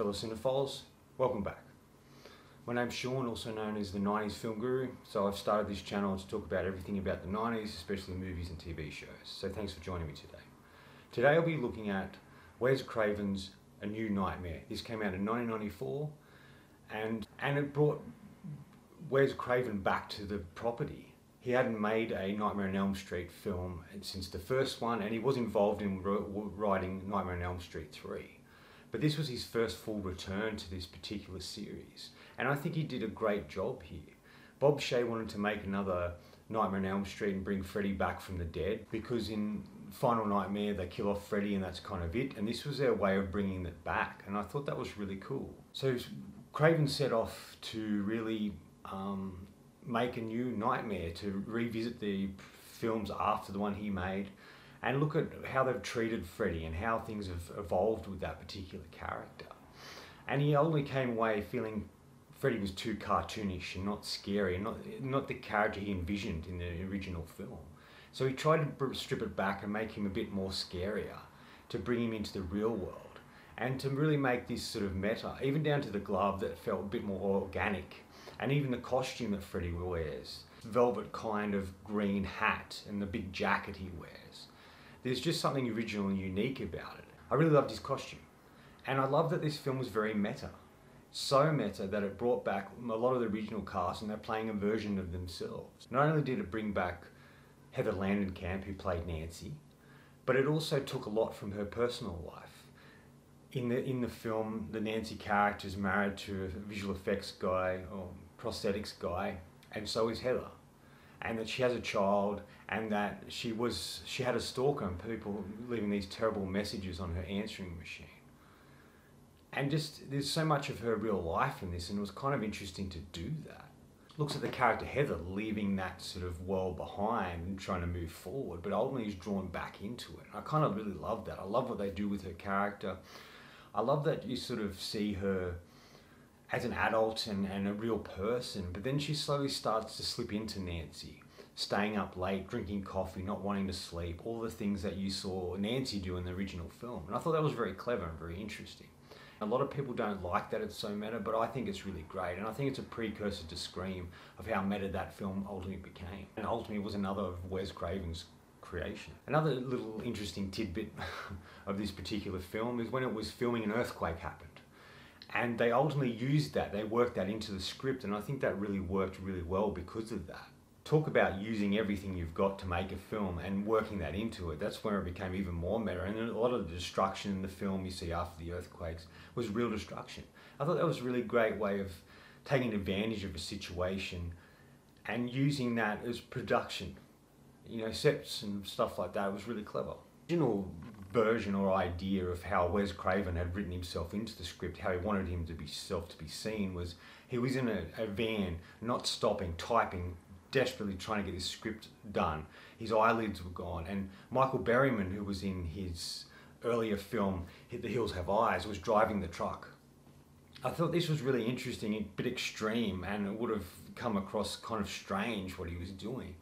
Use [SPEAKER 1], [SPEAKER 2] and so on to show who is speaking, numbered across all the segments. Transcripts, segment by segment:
[SPEAKER 1] fellow cinephiles, welcome back. My name's Sean, also known as the 90s Film Guru, so I've started this channel to talk about everything about the 90s, especially movies and TV shows, so thanks for joining me today. Today I'll be looking at Wes Craven's A New Nightmare. This came out in 1994, and it brought Wes Craven back to the property. He hadn't made a Nightmare on Elm Street film since the first one, and he was involved in writing Nightmare on Elm Street 3. But this was his first full return to this particular series, and I think he did a great job here. Bob Shaye wanted to make another Nightmare on Elm Street and bring Freddy back from the dead, because in Final Nightmare they kill off Freddy and that's kind of it, and this was their way of bringing it back, and I thought that was really cool. So Craven set off to really make a new Nightmare, to revisit the films after the one he made and look at how they've treated Freddy and how things have evolved with that particular character. And he only came away feeling Freddy was too cartoonish and not scary, and not the character he envisioned in the original film. So he tried to strip it back and make him a bit more scarier, to bring him into the real world, and to really make this sort of meta, even down to the glove that felt a bit more organic, and even the costume that Freddy wears, velvet kind of green hat and the big jacket he wears. There's just something original and unique about it. I really loved his costume, and I love that this film was very meta. So meta that it brought back a lot of the original cast, and they're playing a version of themselves. Not only did it bring back Heather Langenkamp, who played Nancy, but it also took a lot from her personal life. In the film, the Nancy character is married to a visual effects guy, or prosthetics guy, and so is Heather. And that she has a child, and that she had a stalker and people leaving these terrible messages on her answering machine. And just, there's so much of her real life in this, and it was kind of interesting to do that. Looks at the character Heather leaving that sort of world behind and trying to move forward, but ultimately is drawn back into it. I kind of really love that. I love what they do with her character. I love that you sort of see her as an adult and a real person, but then she slowly starts to slip into Nancy, staying up late, drinking coffee, not wanting to sleep, all the things that you saw Nancy do in the original film. And I thought that was very clever and very interesting. A lot of people don't like that it's so meta, but I think it's really great, and I think it's a precursor to Scream of how meta that film ultimately became. And ultimately was another of Wes Craven's creation. Another little interesting tidbit of this particular film is when it was filming, an earthquake happened. And they ultimately used that, they worked that into the script, and I think that really worked really well because of that. Talk about using everything you've got to make a film and working that into it. That's where it became even more meta, and a lot of the destruction in the film you see after the earthquakes was real destruction. I thought that was a really great way of taking advantage of a situation and using that as production. You know, sets and stuff like that. It was really clever. The original version or idea of how Wes Craven had written himself into the script, how he wanted himself to be seen, was he was in a van, not stopping, typing, desperately trying to get this script done. His eyelids were gone, and Michael Berryman, who was in his earlier film The Hills Have Eyes, was driving the truck. I thought this was really interesting, a bit extreme, and it would have come across kind of strange what he was doing.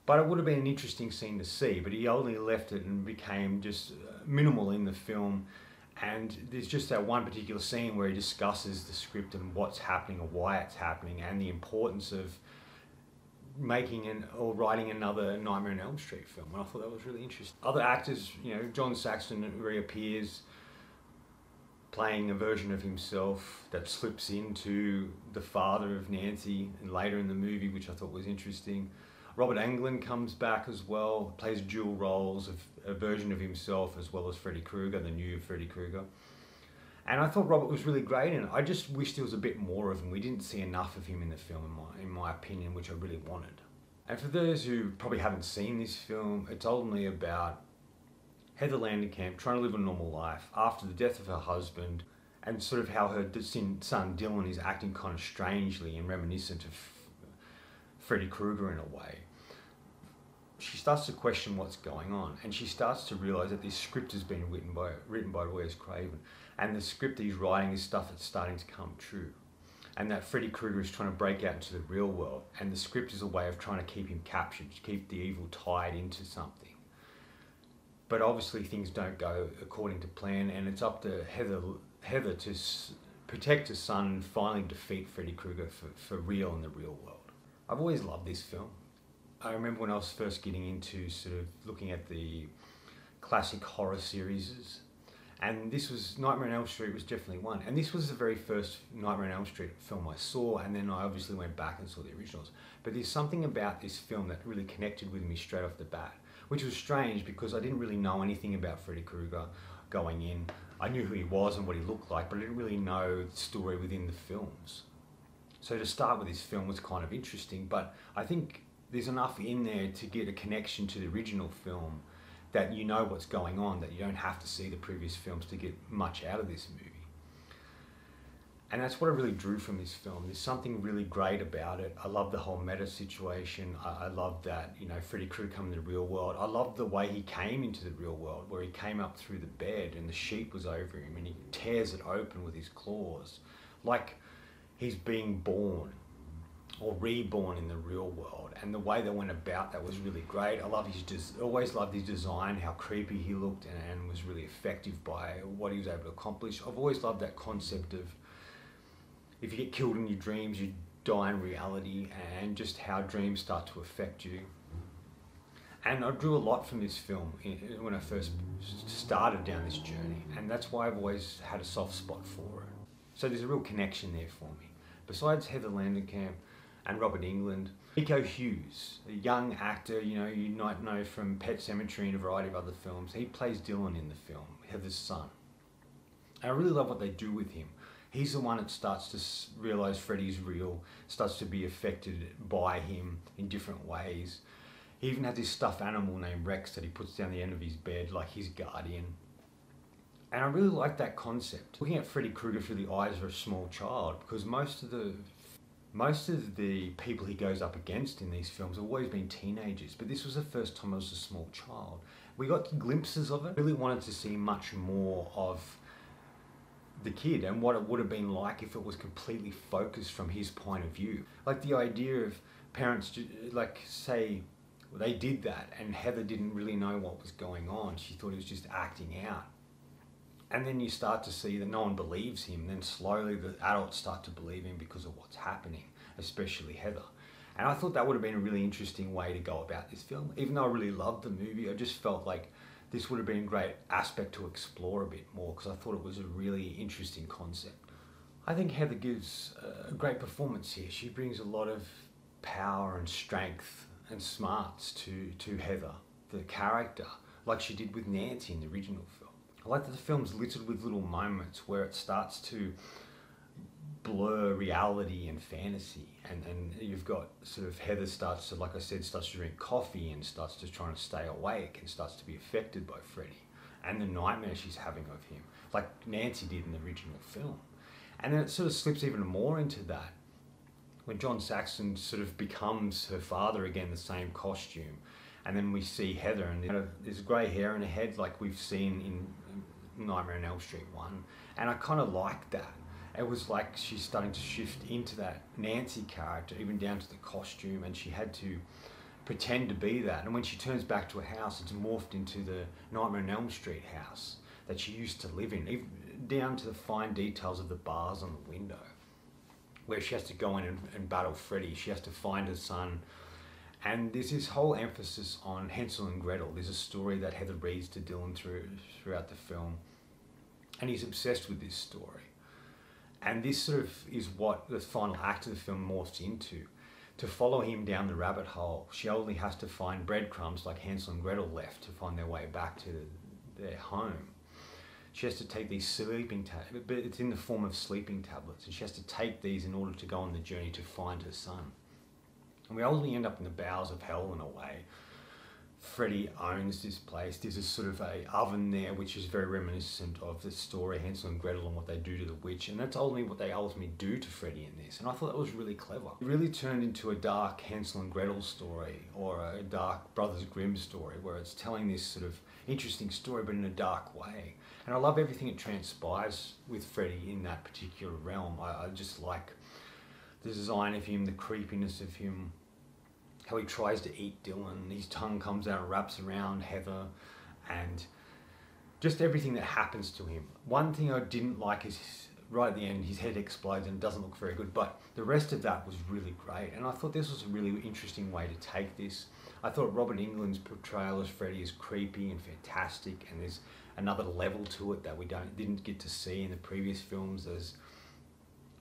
[SPEAKER 1] But it would have been an interesting scene to see, but he only left it and became just minimal in the film. And there's just that one particular scene where he discusses the script and what's happening or why it's happening, and the importance of making or writing another Nightmare on Elm Street film. And I thought that was really interesting. Other actors, you know, John Saxon reappears, playing a version of himself that slips into the father of Nancy and later in the movie, which I thought was interesting. Robert Englund comes back as well, plays dual roles of a version of himself as well as Freddy Krueger, the new Freddy Krueger. And I thought Robert was really great in it. I just wished there was a bit more of him. We didn't see enough of him in the film, in my opinion, which I really wanted. And for those who probably haven't seen this film, it's ultimately about Heather Langenkamp trying to live a normal life after the death of her husband, and sort of how her son Dylan is acting kind of strangely and reminiscent of Freddy Krueger in a way. She starts to question what's going on, and she starts to realise that this script has been written by Wes Craven, and the script that he's writing is stuff that's starting to come true, and that Freddy Krueger is trying to break out into the real world, and the script is a way of trying to keep him captured, to keep the evil tied into something. But obviously things don't go according to plan, and it's up to Heather to protect her son and finally defeat Freddy Krueger for real in the real world. I've always loved this film. I remember when I was first getting into sort of looking at the classic horror series, and this was Nightmare on Elm Street was definitely one. And this was the very first Nightmare on Elm Street film I saw, and then I obviously went back and saw the originals. But there's something about this film that really connected with me straight off the bat, which was strange because I didn't really know anything about Freddy Krueger going in. I knew who he was and what he looked like, but I didn't really know the story within the films. So to start with this film was kind of interesting, but I think there's enough in there to get a connection to the original film that you know what's going on, that you don't have to see the previous films to get much out of this movie. And that's what I really drew from this film. There's something really great about it. I love the whole meta situation. I love that, you know, Freddy Krueger coming in the real world. I love the way he came into the real world, where he came up through the bed and the sheet was over him and he tears it open with his claws. Like he's being born or reborn in the real world, and the way they went about that was really great. I always loved his design, how creepy he looked, and was really effective by what he was able to accomplish. I've always loved that concept of if you get killed in your dreams, you die in reality, and just how dreams start to affect you. And I drew a lot from this film when I first started down this journey, and that's why I've always had a soft spot for it. So there's a real connection there for me. Besides Heather Langenkamp and Robert Englund, Nico Hughes, a young actor, you know, you might know from Pet Sematary and a variety of other films. He plays Dylan in the film, Heather's son. And I really love what they do with him. He's the one that starts to realise Freddy's real, starts to be affected by him in different ways. He even has this stuffed animal named Rex that he puts down the end of his bed like his guardian. And I really like that concept. Looking at Freddy Krueger through the eyes of a small child, because most of the people he goes up against in these films have always been teenagers, but this was the first time I was a small child. We got glimpses of it. Really wanted to see much more of the kid and what it would have been like if it was completely focused from his point of view. Like the idea of parents, like say, they did that and Heather didn't really know what was going on. She thought he was just acting out. And then you start to see that no one believes him. Then slowly the adults start to believe him because of what's happening, especially Heather. And I thought that would have been a really interesting way to go about this film. Even though I really loved the movie, I just felt like this would have been a great aspect to explore a bit more, because I thought it was a really interesting concept. I think Heather gives a great performance here. She brings a lot of power and strength and smarts to Heather, the character, like she did with Nancy in the original film. I like that the film's littered with little moments where it starts to blur reality and fantasy, and you've got sort of Heather starts to, like I said, starts to drink coffee and starts to try and stay awake and starts to be affected by Freddy and the nightmare she's having of him, like Nancy did in the original film. And then it sort of slips even more into that when John Saxon sort of becomes her father again, the same costume, and then we see Heather and there's grey hair in her head like we've seen in Nightmare on Elm Street 1, and I kind of like that. It was like she's starting to shift into that Nancy character, even down to the costume, and she had to pretend to be that. And when she turns back to her house, it's morphed into the Nightmare on Elm Street house that she used to live in, even down to the fine details of the bars on the window, where she has to go in and battle Freddy. She has to find her son. And there's this whole emphasis on Hansel and Gretel. There's a story that Heather reads to Dylan throughout the film, and he's obsessed with this story. And this sort of is what the final act of the film morphs into. To follow him down the rabbit hole, she only has to find breadcrumbs like Hansel and Gretel left to find their way back to their home. She has to take these sleeping tablets, but it's in the form of sleeping tablets, and she has to take these in order to go on the journey to find her son. And we ultimately end up in the bowels of hell in a way. Freddy owns this place. There's a sort of a oven there which is very reminiscent of the story Hansel and Gretel and what they do to the witch, and that's ultimately what they ultimately do to Freddy in this, and I thought that was really clever. It really turned into a dark Hansel and Gretel story, or a dark Brothers Grimm story, where it's telling this sort of interesting story but in a dark way. And I love everything that transpires with Freddy in that particular realm. I just like the design of him, the creepiness of him, how he tries to eat Dylan, his tongue comes out and wraps around Heather, and just everything that happens to him. One thing I didn't like is right at the end, his head explodes and it doesn't look very good, but the rest of that was really great. And I thought this was a really interesting way to take this. I thought Robert Englund's portrayal as Freddy is creepy and fantastic, and there's another level to it that we didn't get to see in the previous films, as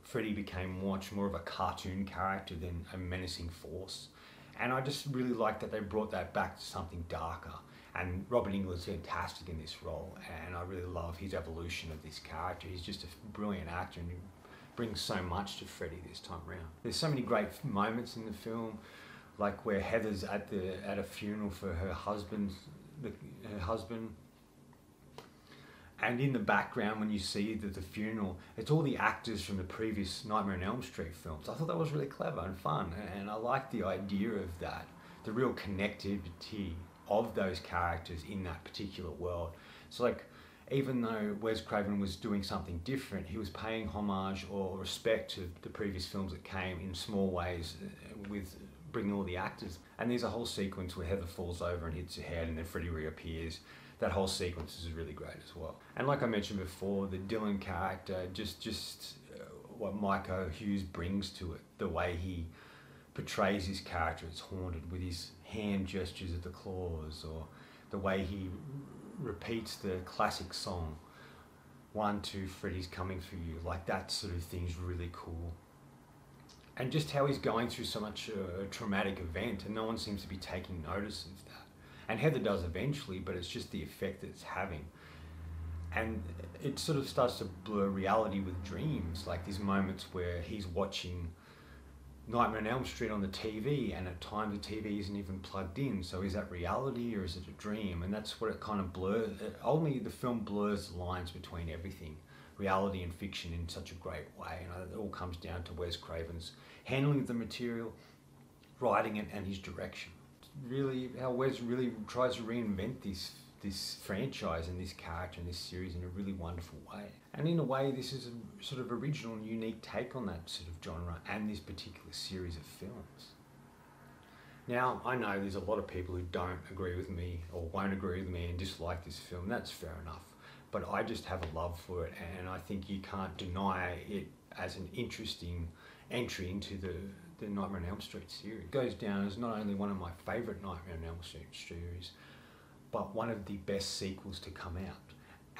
[SPEAKER 1] Freddy became much more of a cartoon character than a menacing force. And I just really like that they brought that back to something darker. And Robert Englund's fantastic in this role, and I really love his evolution of this character. He's just a brilliant actor, and he brings so much to Freddy this time around. There's so many great moments in the film, like where Heather's at a funeral for her husband, and in the background when you see the funeral, it's all the actors from the previous Nightmare on Elm Street films. I thought that was really clever and fun, and I like the idea of that, the real connectivity of those characters in that particular world. So like, even though Wes Craven was doing something different, he was paying homage or respect to the previous films that came in small ways with bringing all the actors. And there's a whole sequence where Heather falls over and hits her head and then Freddy reappears. That whole sequence is really great as well. And like I mentioned before, the Dylan character, just what Mike Hughes brings to it, the way he portrays his character as haunted with his hand gestures of the claws, or the way he repeats the classic song, 1, 2, Freddy's coming for you, like that sort of thing is really cool. And just how he's going through so much a traumatic event and no one seems to be taking notice of that. And Heather does eventually, but it's just the effect that it's having. And it sort of starts to blur reality with dreams, like these moments where he's watching Nightmare on Elm Street on the TV, and at times the TV isn't even plugged in. So is that reality or is it a dream? And that's what it kind of blurs. Only the film blurs the lines between everything, reality and fiction, in such a great way. And it all comes down to Wes Craven's handling of the material, writing it, and his direction. Really, how Wes really tries to reinvent this franchise and this character and this series in a really wonderful way. And in a way, this is a sort of original and unique take on that sort of genre and this particular series of films. Now, I know there's a lot of people who don't agree with me or won't agree with me and dislike this film. That's fair enough. But I just have a love for it, and I think you can't deny it as an interesting entry into the Nightmare on Elm Street series. It goes down as not only one of my favourite Nightmare on Elm Street series, but one of the best sequels to come out.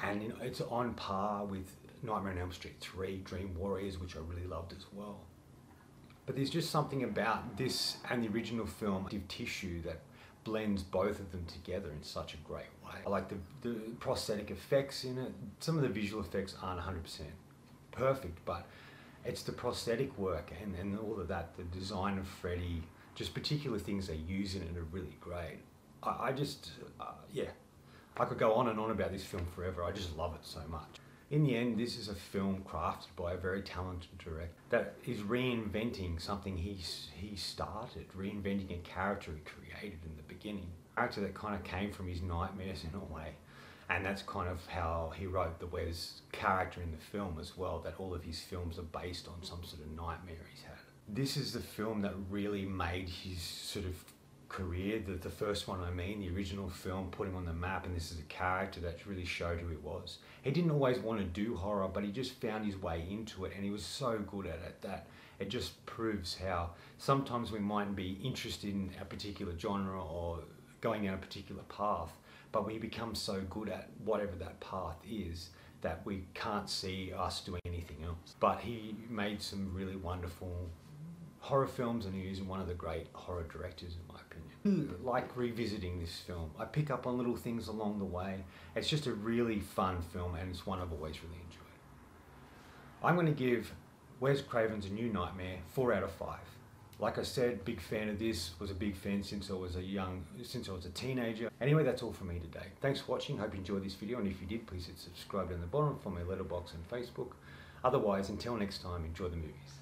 [SPEAKER 1] And it's on par with Nightmare on Elm Street 3, Dream Warriors, which I really loved as well. But there's just something about this and the original film, tissue, that blends both of them together in such a great way. I like the prosthetic effects in it. Some of the visual effects aren't 100% perfect, but it's the prosthetic work and all of that, the design of Freddy, just particular things they use in it are really great. Yeah, I could go on and on about this film forever. I just love it so much. In the end, this is a film crafted by a very talented director that is reinventing something he started, reinventing a character he created in the beginning. A character that kind of came from his nightmares in a way. And that's kind of how he wrote the Wes character in the film as well, that all of his films are based on some sort of nightmare he's had. This is the film that really made his sort of career, the first one I mean, the original film, put him on the map, and this is a character that really showed who he was. He didn't always want to do horror, but he just found his way into it, and he was so good at it that it just proves how sometimes we might be interested in a particular genre or going down a particular path, but we become so good at whatever that path is that we can't see us doing anything else. But he made some really wonderful horror films, and he's one of the great horror directors in my opinion. Like revisiting this film, I pick up on little things along the way. It's just a really fun film, and it's one I've always really enjoyed. I'm going to give Wes Craven's A New Nightmare 4 out of 5. Like I said, big fan of this, was a big fan since I was a teenager. Anyway, that's all from me today. Thanks for watching, hope you enjoyed this video, and if you did, please hit subscribe down the bottom, follow my letterbox and Facebook. Otherwise, until next time, enjoy the movies.